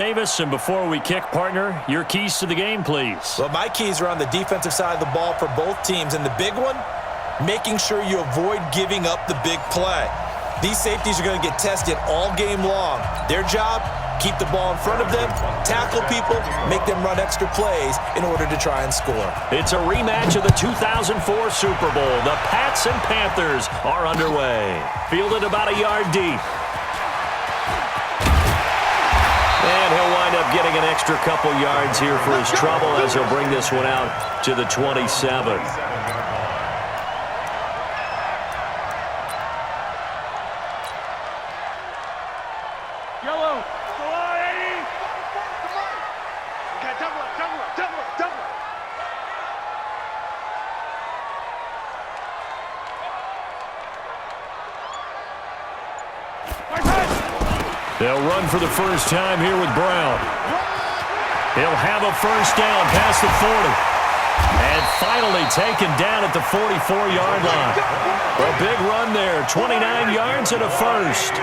Davis, and before we kick, partner, your keys to the game, please. Well, my keys are on the defensive side of the ball for both teams, and the big one, making sure you avoid giving up the big play. These safeties are going to get tested all game long. Their job, keep the ball in front of them, tackle people, make them run extra plays in order to try and score. It's a rematch of the 2004 Super Bowl. The Pats and Panthers are underway. Fielded about a yard deep. And he'll wind up getting an extra couple yards here for his trouble as he'll bring this one out to the 27. They'll run for the first time here with Brown. He'll have a first down past the 40. And finally taken down at the 44-yard line. A big run there, 29 yards and a first.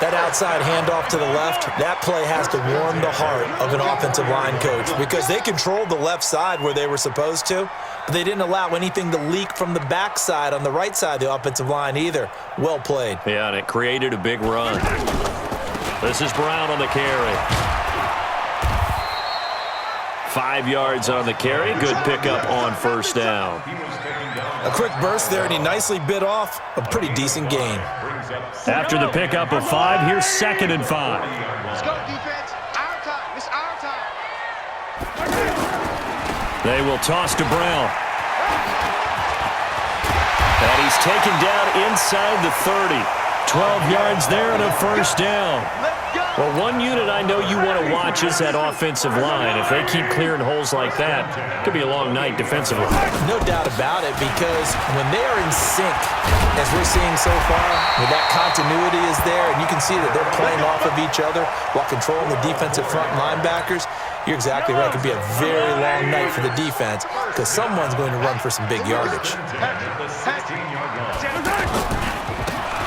That outside handoff to the left, that play has to warm the heart of an offensive line coach because they controlled the left side where they were supposed to, but they didn't allow anything to leak from the backside on the right side of the offensive line either. Well played. Yeah, and it created a big run. This is Brown on the carry. 5 yards on the carry. Good pickup on first down. A quick burst there, and he nicely bit off a pretty decent gain. After the pickup of 5, here's 2nd and 5. Let's go, defense. Our time. It's our time. They will toss to Brown. And he's taken down inside the 30. 12 yards there and a first down. Well, one unit I know you want to watch is that offensive line. If they keep clearing holes like that, it could be a long night defensively. No doubt about it, because when they are in sync, as we're seeing so far, when that continuity is there, and you can see that they're playing off of each other while controlling the defensive front linebackers, you're exactly right. It could be a very long night for the defense because someone's going to run for some big yardage.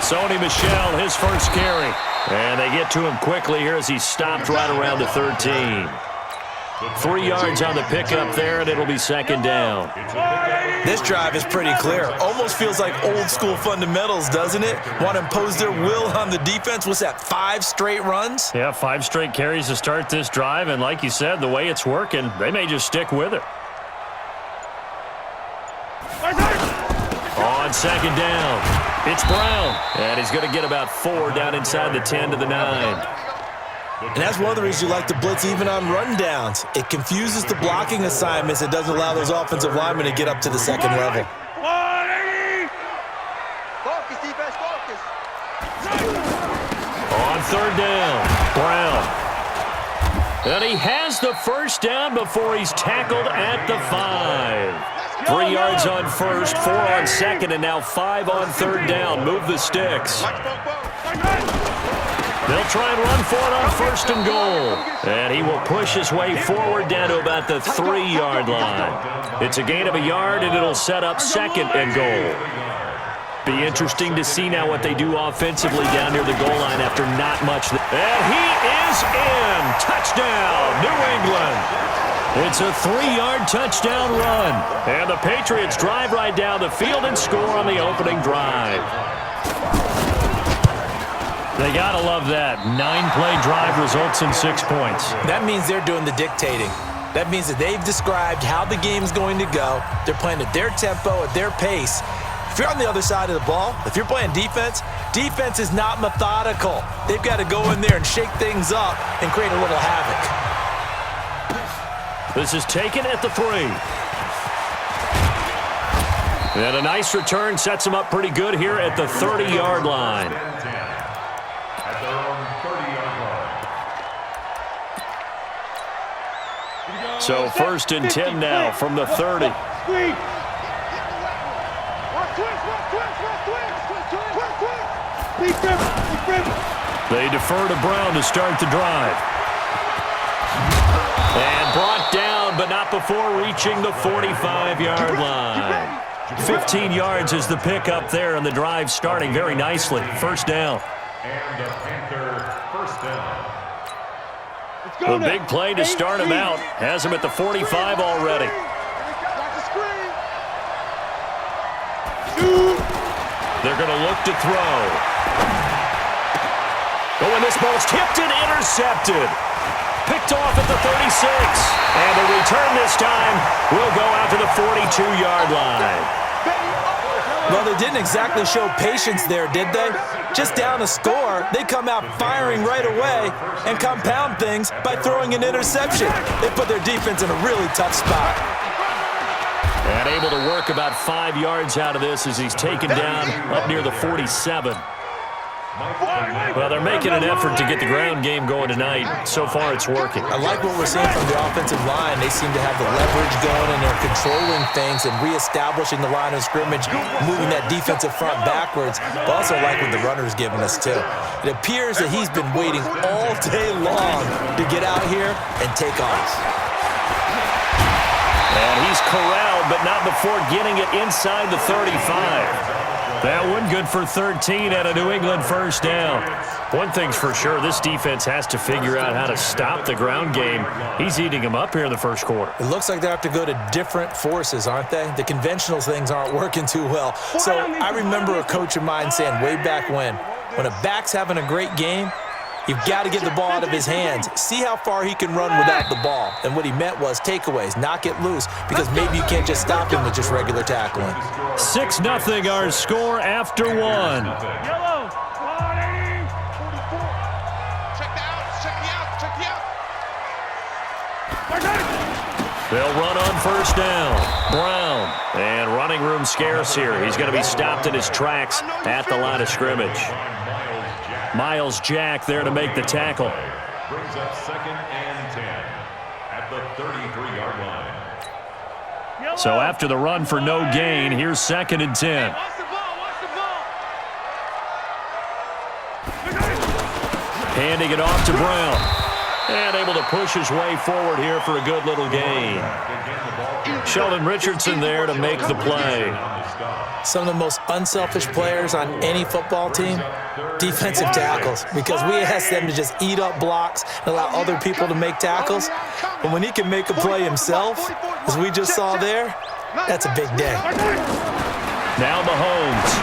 Sony Michel, his first carry. And they get to him quickly here as he stopped right around the 13. 3 yards on the pickup there, and it'll be 2nd down. This drive is pretty clear. Almost feels like old school fundamentals, doesn't it? Want to impose their will on the defense. What's that, 5 straight runs? Yeah, 5 straight carries to start this drive, and like you said, the way it's working, they may just stick with it. On 2nd down. It's Brown, and he's going to get about 4 down inside the 10 to the 9. And that's one of the reasons you like to blitz even on rundowns. It confuses the blocking assignments. It doesn't allow those offensive linemen to get up to the second level. Focus, defense, focus. On 3rd down, Brown. And he has the first down before he's tackled at the 5. 3 yards on first, 4 on second, and now 5 on 3rd down. Move the sticks. They'll try and run for it on 1st and goal. And he will push his way forward down to about the 3-yard line. It's a gain of a yard, and it'll set up 2nd and goal. Be interesting to see now what they do offensively down near the goal line after not much. And he is in. Touchdown, New England. It's a 3-yard touchdown run. And the Patriots drive right down the field and score on the opening drive. They got to love that. 9-play drive results in 6 points. That means they're doing the dictating. That means that they've described how the game's going to go. They're playing at their tempo, at their pace. If you're on the other side of the ball, if you're playing defense, defense is not methodical. They've got to go in there and shake things up and create a little havoc. This is taken at the 3. And a nice return sets him up pretty good here at the 30-yard line. So 1st and 10 now from the 30. They defer to Brown to start the drive. And brought down, but not before reaching the 45-yard line. 15 yards is the pickup there, and the drive starting very nicely. 1st down. And the Panther 1st down. The big play to start him out has him at the 45 already. They're going to look to throw. Oh, and this ball's tipped and intercepted. Picked off at the 36. And the return this time will go out to the 42-yard line. Well, they didn't exactly show patience there, did they? Just down a score, they come out firing right away and compound things by throwing an interception. They put their defense in a really tough spot. And able to work about 5 yards out of this as he's taken down up near the 47. Well, they're making an effort to get the ground game going tonight. So far, it's working. I like what we're seeing from the offensive line. They seem to have the leverage going, and they're controlling things and reestablishing the line of scrimmage, moving that defensive front backwards. But also like what the runner's giving us, too. It appears that he's been waiting all day long to get out here and take off. And he's corralled, but not before getting it inside the 35. That one good for 13 at a New England first down. One thing's for sure, this defense has to figure out how to stop the ground game. He's eating them up here in the first quarter. It looks like they have to go to different forces, aren't they? The conventional things aren't working too well. So I remember a coach of mine saying way back when a back's having a great game, you've got to get the ball out of his hands. See how far he can run without the ball. And what he meant was takeaways, knock it loose, because maybe you can't just stop him with just regular tackling. 6-0 our score after one. Yellow. 180. 44. Check the out. Check the out. They'll run on first down. Brown. And running room scarce here. He's going to be stopped in his tracks at the line of scrimmage. Miles Jack there to make the tackle. Brings up 2nd and 10 at the 33-yard line. So after the run for no gain, here's 2nd and 10. Watch the ball. Watch the ball. Handing it off to Brown. And able to push his way forward here for a good little gain. Sheldon Richardson there to make the play. Some of the most unselfish players on any football team, defensive tackles, because we ask them to just eat up blocks and allow other people to make tackles. But when he can make a play himself, as we just saw there, that's a big day. Now Mahomes.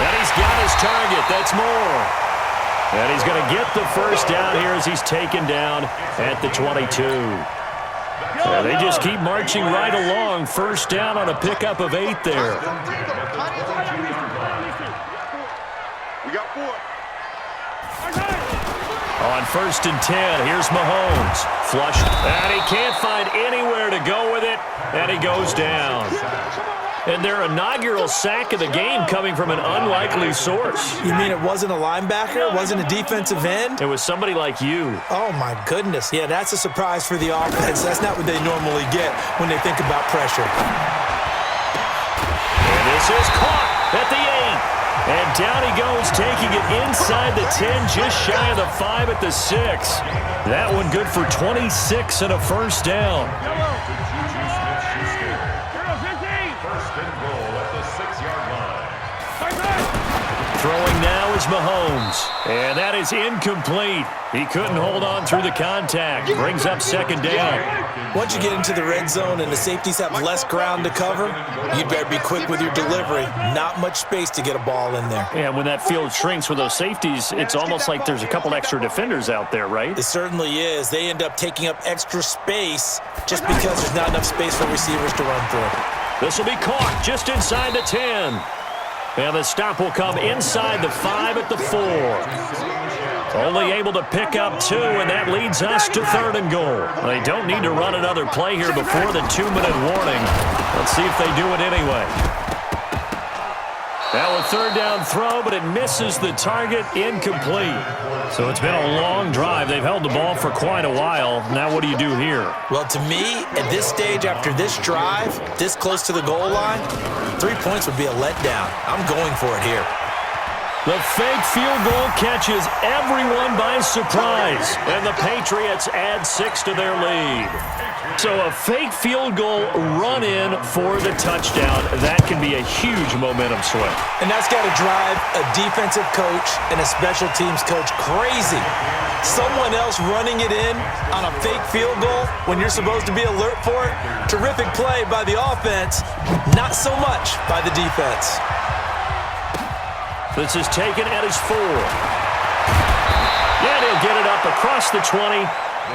And he's got his target. That's more. And he's going to get the first down here as he's taken down at the 22. Yeah, they just keep marching right along. First down on a pickup of 8 there. We got 4. On 1st and 10, here's Mahomes. Flush. And he can't find anywhere to go with it. And he goes down. And their inaugural sack of the game coming from an unlikely source. You mean it wasn't a linebacker? It wasn't a defensive end? It was somebody like you. Oh, my goodness. Yeah, that's a surprise for the offense. That's not what they normally get when they think about pressure. And this is caught at the 8. And down he goes, taking it inside the 10, just shy of the 5 at the 6. That one good for 26 and a first down. Throwing now is Mahomes. And that is incomplete. He couldn't hold on through the contact. Brings up 2nd down. Once you get into the red zone and the safeties have less ground to cover, you better be quick with your delivery. Not much space to get a ball in there. And when that field shrinks with those safeties, it's almost like there's a couple extra defenders out there, right? It certainly is. They end up taking up extra space just because there's not enough space for receivers to run through. This will be caught just inside the 10. And the stop will come inside the 5 at the 4. Only able to pick up 2, and that leads us to 3rd and goal. They don't need to run another play here before the 2-minute warning. Let's see if they do it anyway. Now a 3rd down throw, but it misses the target, incomplete. So it's been a long drive. They've held the ball for quite a while. Now what do you do here? Well, to me, at this stage, after this drive, this close to the goal line, 3 points would be a letdown. I'm going for it here. The fake field goal catches everyone by surprise, and the Patriots add 6 to their lead. So a fake field goal run in for the touchdown. That can be a huge momentum swing. And that's got to drive a defensive coach and a special teams coach crazy. Someone else running it in on a fake field goal when you're supposed to be alert for it. Terrific play by the offense, not so much by the defense. This is taken at his 4. And he'll get it up across the 20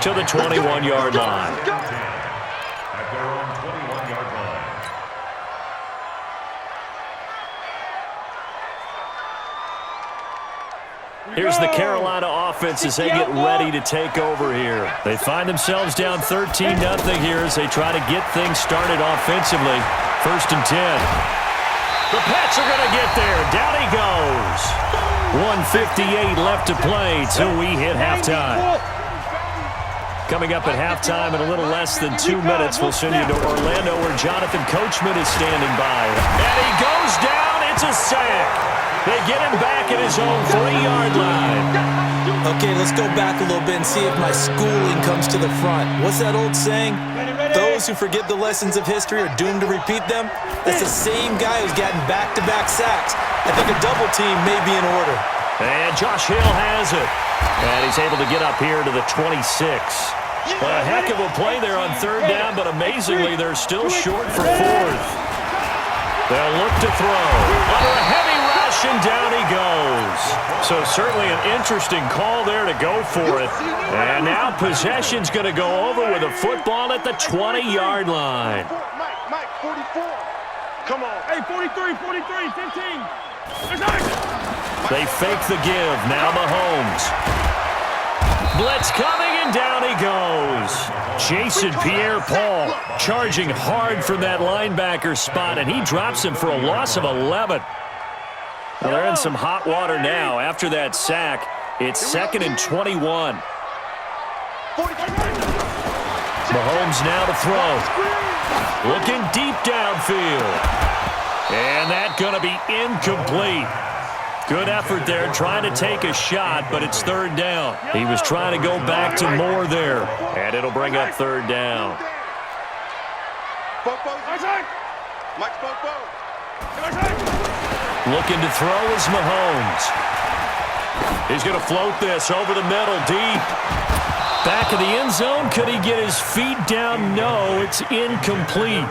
to the 21-yard line. At their own 21-yard line. Here's the Carolina offense as they get ready to take over here. They find themselves down 13-0 here as they try to get things started offensively. 1st and 10. The Pats are going to get there. Down he goes. 1:58 left to play till we hit halftime. Coming up at halftime in a little less than 2 minutes, we'll send you to Orlando where Jonathan Coachman is standing by. And he goes down. It's a sack. They get him back at his own 3-yard line. Okay, let's go back a little bit and see if my schooling comes to the front. What's that old saying? Those who forget the lessons of history are doomed to repeat them. That's the same guy who's gotten back-to-back sacks. I think a double team may be in order. And Josh Hill has it. And he's able to get up here to the 26. A heck of a play there on 3rd down, but amazingly, they're still short for 4th. They'll look to throw. Under a heavy rush, and down he goes. So certainly an interesting call there to go for it. And now possession's going to go over with a football at the 20-yard line. Mike, 44. Come on. Hey, 43, 15. They fake the give. Now Mahomes. Blitz coming, and down he goes. Jason Pierre-Paul charging hard from that linebacker spot, and he drops him for a loss of 11. Well, they're in some hot water now. After that sack, it's 2nd and 21. Mahomes now to throw. Looking deep downfield. And that's going to be incomplete. Good effort there, trying to take a shot, but it's 3rd down. He was trying to go back to more there, and it'll bring up 3rd down. Looking to throw is Mahomes. He's going to float this over the middle, deep. Back of the end zone. Could he get his feet down? No, it's incomplete.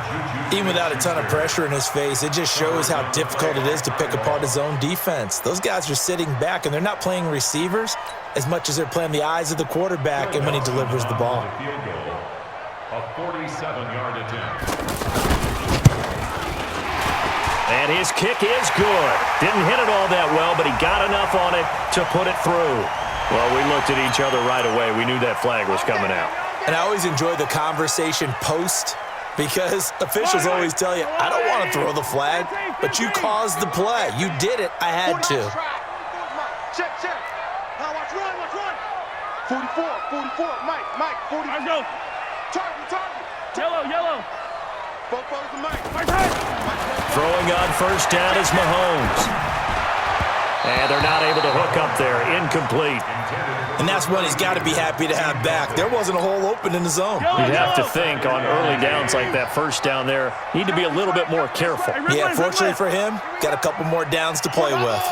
Even without a ton of pressure in his face, it just shows how difficult it is to pick apart his own defense. Those guys are sitting back, and they're not playing receivers as much as they're playing the eyes of the quarterback and when he delivers the ball. A 47-yard attempt. And his kick is good. Didn't hit it all that well, but he got enough on it to put it through. Well, we looked at each other right away. We knew that flag was coming out. And I always enjoy the conversation post because officials always tell you, I don't want to throw the flag, but you caused the play. You did it. I had to. Check. Now watch run. 44. Mike, 40. Let's go. Target. Yellow. Football's the Mike. Throwing on 1st down is Mahomes. And they're not able to hook up there. Incomplete. And that's one he's got to be happy to have back. There wasn't a hole open in the zone. You'd have to think on early downs like that 1st down there, need to be a little bit more careful. Yeah, fortunately for him, got a couple more downs to play with.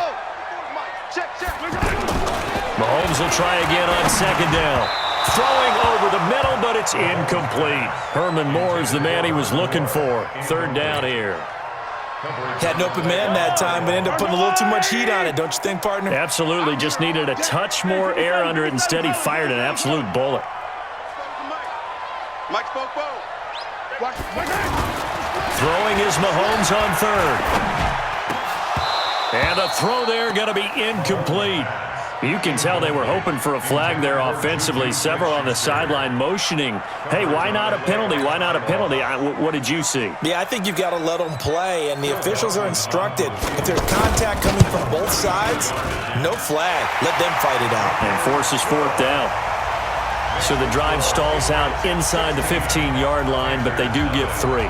Mahomes will try again on 2nd down. Throwing over the middle, but it's incomplete. Herman Moore is the man he was looking for. 3rd down here. Had an open man that time, but ended up putting a little too much heat on it, don't you think, partner? Absolutely. Just needed a touch more air under it. Instead, he fired an absolute bullet. Throwing is Mahomes on 3rd. And the throw there going to be incomplete. You can tell they were hoping for a flag there offensively. Several on the sideline motioning, hey, why not a penalty? Why not a penalty? What did you see? Yeah, I think you've got to let them play, and the officials are instructed. If there's contact coming from both sides, no flag. Let them fight it out. And forces 4th down. So the drive stalls out inside the 15-yard line, but they do get 3.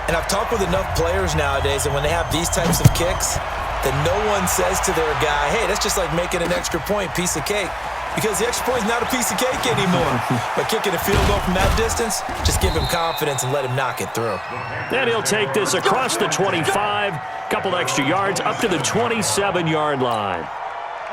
And I've talked with enough players nowadays, and when they have these types of kicks, that no one says to their guy, hey, that's just like making an extra point, piece of cake. Because the extra point is not a piece of cake anymore. But kicking a field goal from that distance, just give him confidence and let him knock it through. Then he'll take this across the 25, couple extra yards, up to the 27-yard line.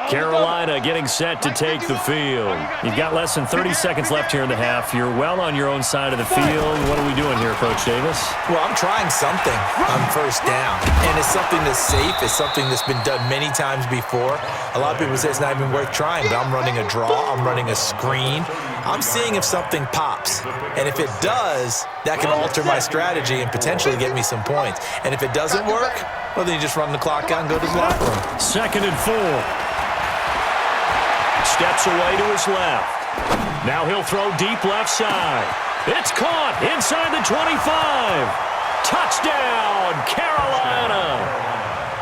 Carolina getting set to take the field. You've got less than 30 seconds left here in the half. You're well on your own side of the field. What are we doing here, Coach Davis? Well, I'm trying something on first down, and it's something that's safe. It's something that's been done many times before. A lot of people say it's not even worth trying, but I'm running a draw. I'm running a screen. I'm seeing if something pops, and if it does, that can alter my strategy and potentially get me some points. And if it doesn't work, well, then you just run the clock out and go to the locker room. 2nd and 4. Steps away to his left. Now he'll throw deep left side. It's caught inside the 25. Touchdown, Carolina.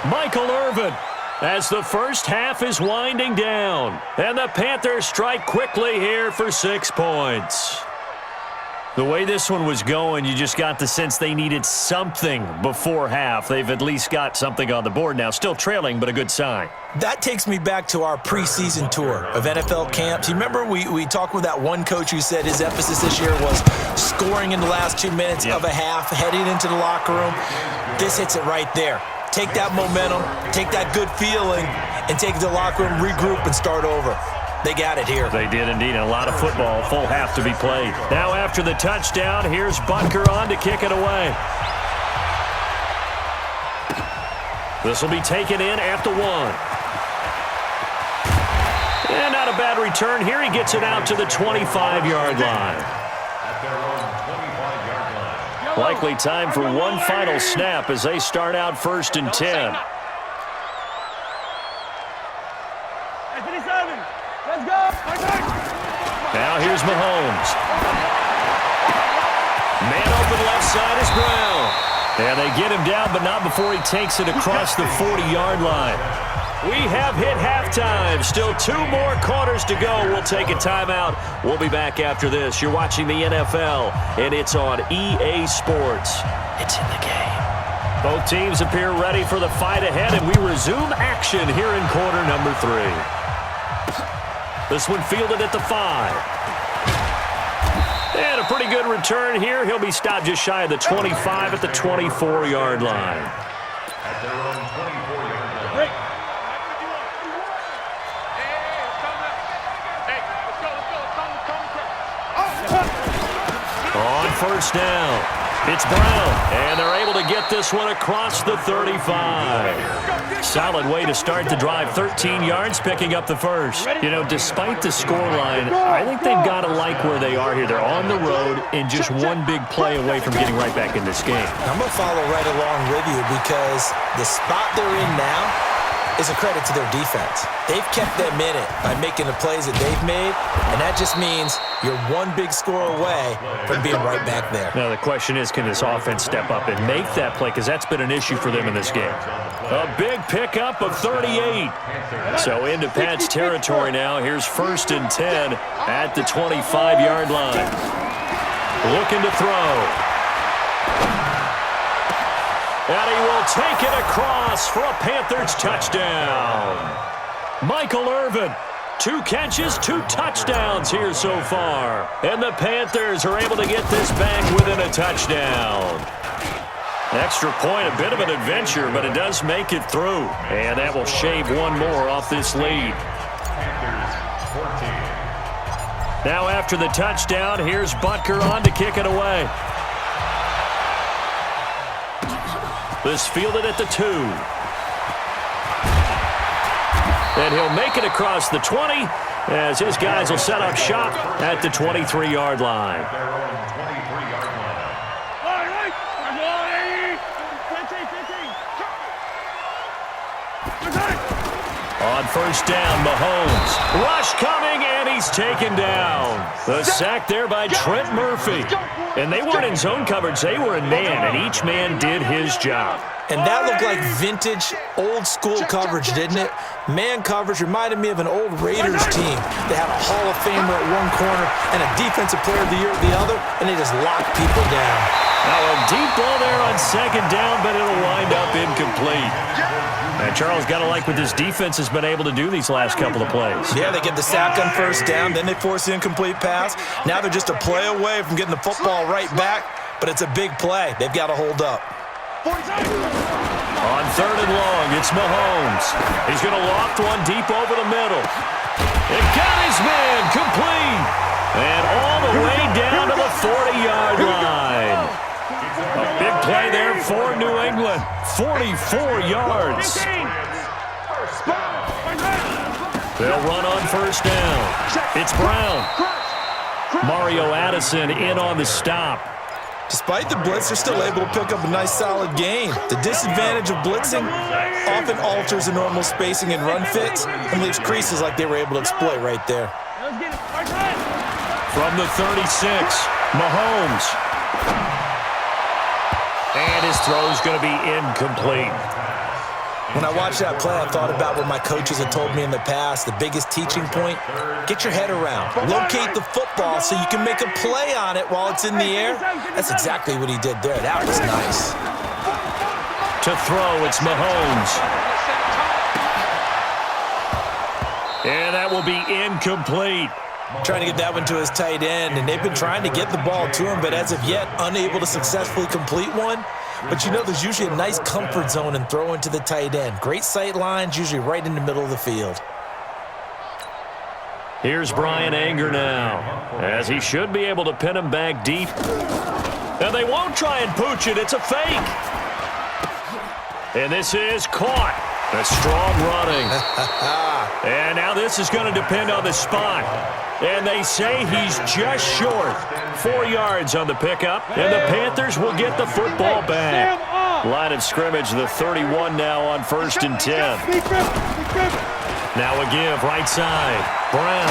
Michael Irvin, as the first half is winding down. And the Panthers strike quickly here for 6 points. The way this one was going, you just got the sense they needed something before half. They've at least got something on the board now. Still trailing, but a good sign. That takes me back to our preseason tour of NFL camps. You remember we talked with that one coach who said his emphasis this year was scoring in the last 2 minutes of a half, heading into the locker room. This hits it right there. Take that momentum, take that good feeling, and take it to the locker room, regroup, and start over. They got it here. They did indeed. A lot of football, full half to be played. Now after the touchdown, here's Butker on to kick it away. This will be taken in at the 1. And not a bad return here. He gets it out to the 25-yard line. Likely time for one final snap as they start out 1st and 10. Now here's Mahomes. Man open left side is Brown. And they get him down, but not before he takes it across the 40-yard line. We have hit halftime. Still 2 more quarters to go. We'll take a timeout. We'll be back after this. You're watching the NFL, and it's on EA Sports. It's in the game. Both teams appear ready for the fight ahead, and we resume action here in quarter number 3. This one fielded at the 5. And a pretty good return here. He'll be stopped just shy of the 25 at the 24-yard line. At their own 24-yard line. On first down, it's Brown, and they're able to get this one across the 35. Solid way to start the drive, 13 yards, picking up the first. You know, despite the scoreline, I think they've got to like where they are here. They're on the road and just one big play away from getting right back in this game. I'm going to follow right along with you because the spot they're in now is a credit to their defense. They've kept them in it by making the plays that they've made, and that just means you're one big score away from being right back there. Now the question is, can this offense step up and make that play? Because that's been an issue for them in this game. A big pickup of 38. So into Pat's territory now. Here's 1st and 10 at the 25-yard line. Looking to throw. And he will take it across for a Panthers touchdown. Michael Irvin, 2 catches, 2 touchdowns here so far. And the Panthers are able to get this back within a touchdown. Extra point, a bit of an adventure, but it does make it through. And that will shave 1 more off this lead. Now after the touchdown, here's Butker on to kick it away. This fielded at the 2. And he'll make it across the 20 as his guys will set up shop at the 23-yard line. On first down, Mahomes. Rush coming, and he's taken down. The sack there by Trent Murphy. And they weren't in zone coverage. They were in man, and each man did his job. And that looked like vintage, old-school coverage, didn't it? Man coverage reminded me of an old Raiders team. They had a Hall of Famer at one corner and a Defensive Player of the Year at the other, and they just locked people down. Now a deep ball there on 2nd down, but it'll wind up incomplete. And Charles got to like what this defense has been able to do these last couple of plays. Yeah, they get the sack on first down, then they force the incomplete pass. Now they're just a play away from getting the football right back, but it's a big play. They've got to hold up. On 3rd and long, it's Mahomes. He's going to loft one deep over the middle. It got his man complete. And all the way down to the 40-yard line. A big play there for New England. 44 yards. They'll run on 1st down. It's Brown. Mario Addison in on the stop. Despite the blitz, they're still able to pick up a nice, solid gain. The disadvantage of blitzing often alters the normal spacing and run fits and leaves creases like they were able to exploit right there. From the 36, Mahomes. And his throw's going to be incomplete. When I watched that play, I thought about what my coaches had told me in the past. The biggest teaching point, get your head around. Locate the football so you can make a play on it while it's in the air. That's exactly what he did there. That was nice. To throw, it's Mahomes. And that will be incomplete. Trying to get that one to his tight end, and they've been trying to get the ball to him, but as of yet, unable to successfully complete one. But you know, there's usually a nice comfort zone in throwing to the tight end. Great sight lines, usually right in the middle of the field. Here's Brian Anger now, as he should be able to pin him back deep. And they won't try and pooch it. It's a fake. And this is caught. A strong running. And now this is going to depend on the spot. And they say he's just short. 4 yards on the pickup. And the Panthers will get the football back. Line of scrimmage, the 31 now on 1st and 10. Now a give, right side. Brown.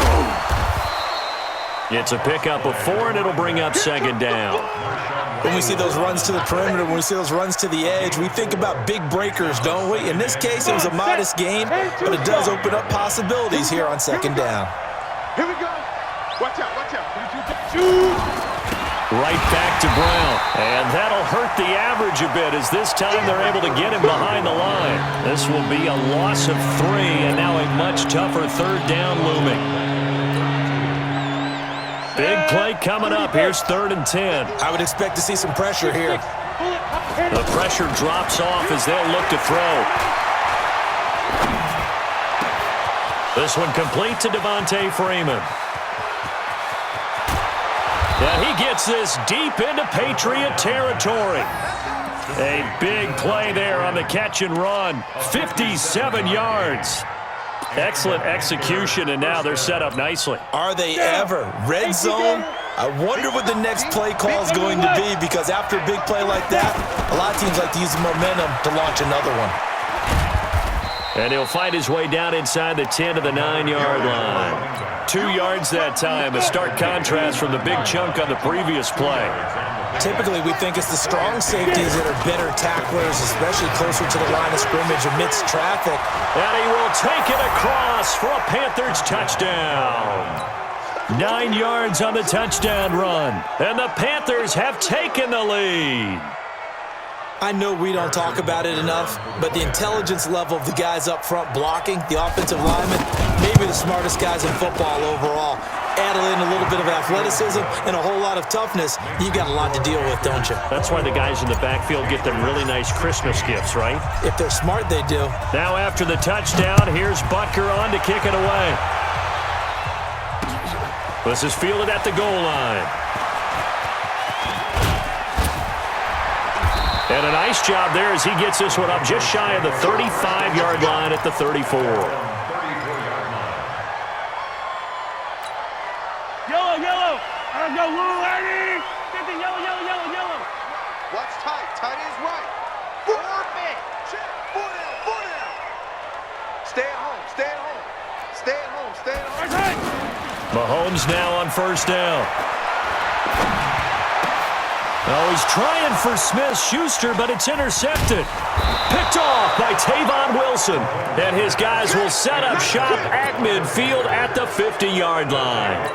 It's a pickup of 4, and it'll bring up 2nd down. When we see those runs to the perimeter, when we see those runs to the edge, we think about big breakers, don't we? In this case, it was a modest gain, but it does open up possibilities here on 2nd down. Here we go. Watch out, watch out. Right back to Brown. And that'll hurt the average a bit as this time they're able to get him behind the line. This will be a loss of 3, and now a much tougher 3rd down looming. Big play coming up. Here's 3rd and 10. I would expect to see some pressure here. The pressure drops off as they'll look to throw. This one complete to Devontae Freeman. And he gets this deep into Patriot territory. A big play there on the catch and run. 57 yards. Excellent execution, and now they're set up nicely. Are they ever? Red zone? I wonder what the next play call is going to be, because after a big play like that, a lot of teams like to use the momentum to launch another one. And he'll find his way down inside the 10 to the 9-yard line. 2 yards that time, a stark contrast from the big chunk on the previous play. Typically, we think it's the strong safeties that are better tacklers, especially closer to the line of scrimmage amidst traffic. And he will take it across for a Panthers touchdown. 9 yards on the touchdown run. And the Panthers have taken the lead. I know we don't talk about it enough, but the intelligence level of the guys up front blocking, the offensive linemen, maybe the smartest guys in football overall. Add in a little bit of athleticism and a whole lot of toughness, you got a lot to deal with, don't you? That's why the guys in the backfield get them really nice Christmas gifts, right? If they're smart, they do. Now after the touchdown, here's Butker on to kick it away. This is fielded at the goal line. And a nice job there as he gets this one up just shy of the 35-yard line at the 34. Yellow. Let's go, Lou, Eddie. Get the yellow. Watch tight. Tight is right. 4 men. Check. 4 down. Stay at home. Mahomes now on 1st down. Oh, he's trying for Smith-Schuster, but it's intercepted. Picked off by Tavon Wilson. And his guys will set up shop at midfield at the 50-yard line.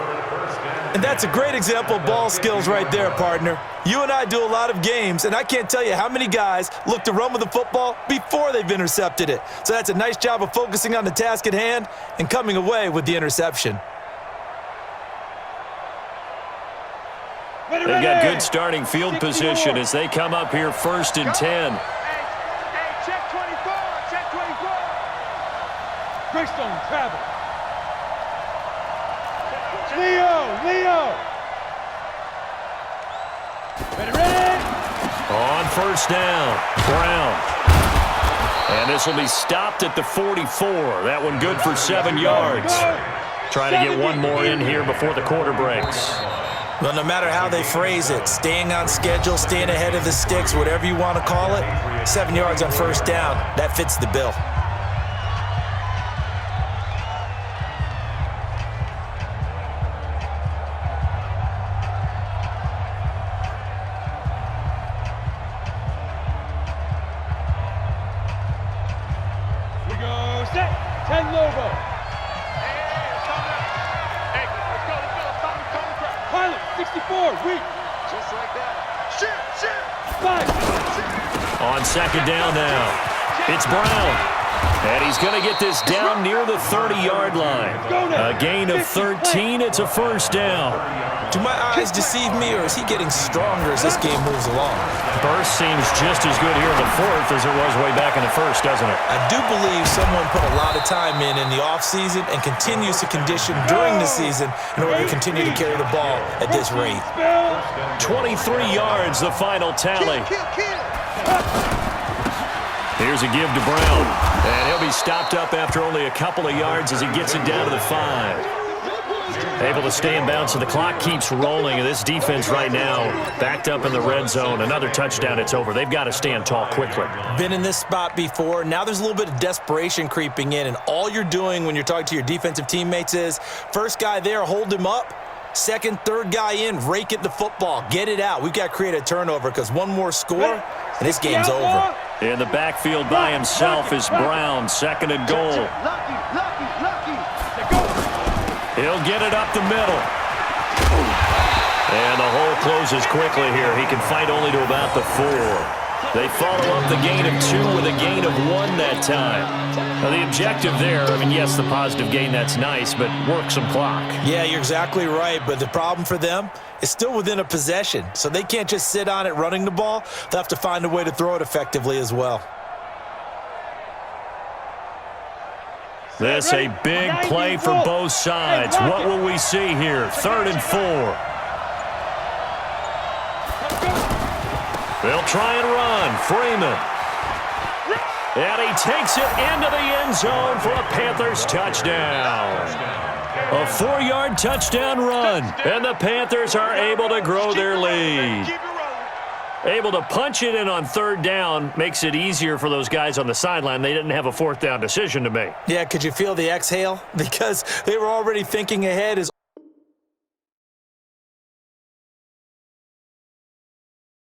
And that's a great example of ball skills right there, partner. You and I do a lot of games, and I can't tell you how many guys look to run with the football before they've intercepted it. So that's a nice job of focusing on the task at hand and coming away with the interception. They've got good starting field position as they come up here 1st and 10. Hey, check. Greystone travel. Leo. Ready. On first down, Brown. And this will be stopped at the 44. That one good for 7 yards. Trying to get one more in here before the quarter breaks. Well, no matter how they phrase it, staying on schedule, staying ahead of the sticks, whatever you want to call it, 7 yards on first down, that fits the bill. We go set. 10 logo. Hey, let's go. Pilot, 64, weak. Just like that. Shit. 5. On second down now, it's Brown. And he's going to get this down near the 30-yard line. A gain of 13. It's a first down. Do my eyes deceive me, or is he getting stronger as this game moves along? Burst seems just as good here in the fourth as it was way back in the first, doesn't it? I do believe someone put a lot of time in the offseason and continues to condition during the season in order to continue to carry the ball at this rate. 23 yards, the final tally. Here's a give to Brown. And he'll be stopped up after only a couple of yards as he gets it down to the 5. Able to stay in bounds, so the clock keeps rolling. And this defense right now backed up in the red zone. Another touchdown, it's over. They've got to stand tall quickly. Been in this spot before. Now there's a little bit of desperation creeping in. And all you're doing when you're talking to your defensive teammates is, first guy there, hold him up. Second, third guy in, rake at the football. Get it out. We've got to create a turnover because one more score, and this game's over. In the backfield by himself is Brown. Second and goal. He'll get it up the middle. And the hole closes quickly here. He can fight only to about the 4. They follow up the gain of 2 with a gain of 1 that time. Now the objective there, I mean, yes, the positive gain, that's nice, but work some clock. Yeah, you're exactly right, but the problem for them is still within a possession, so they can't just sit on it running the ball. They'll have to find a way to throw it effectively as well. This a big play for both sides. What will we see here? 3rd and 4. They'll try and run. Freeman. And he takes it into the end zone for a Panthers touchdown. A 4-yard touchdown run. And the Panthers are able to grow their lead. Able to punch it in on 3rd down makes it easier for those guys on the sideline. They didn't have a 4th down decision to make. Yeah, could you feel the exhale? Because they were already thinking ahead as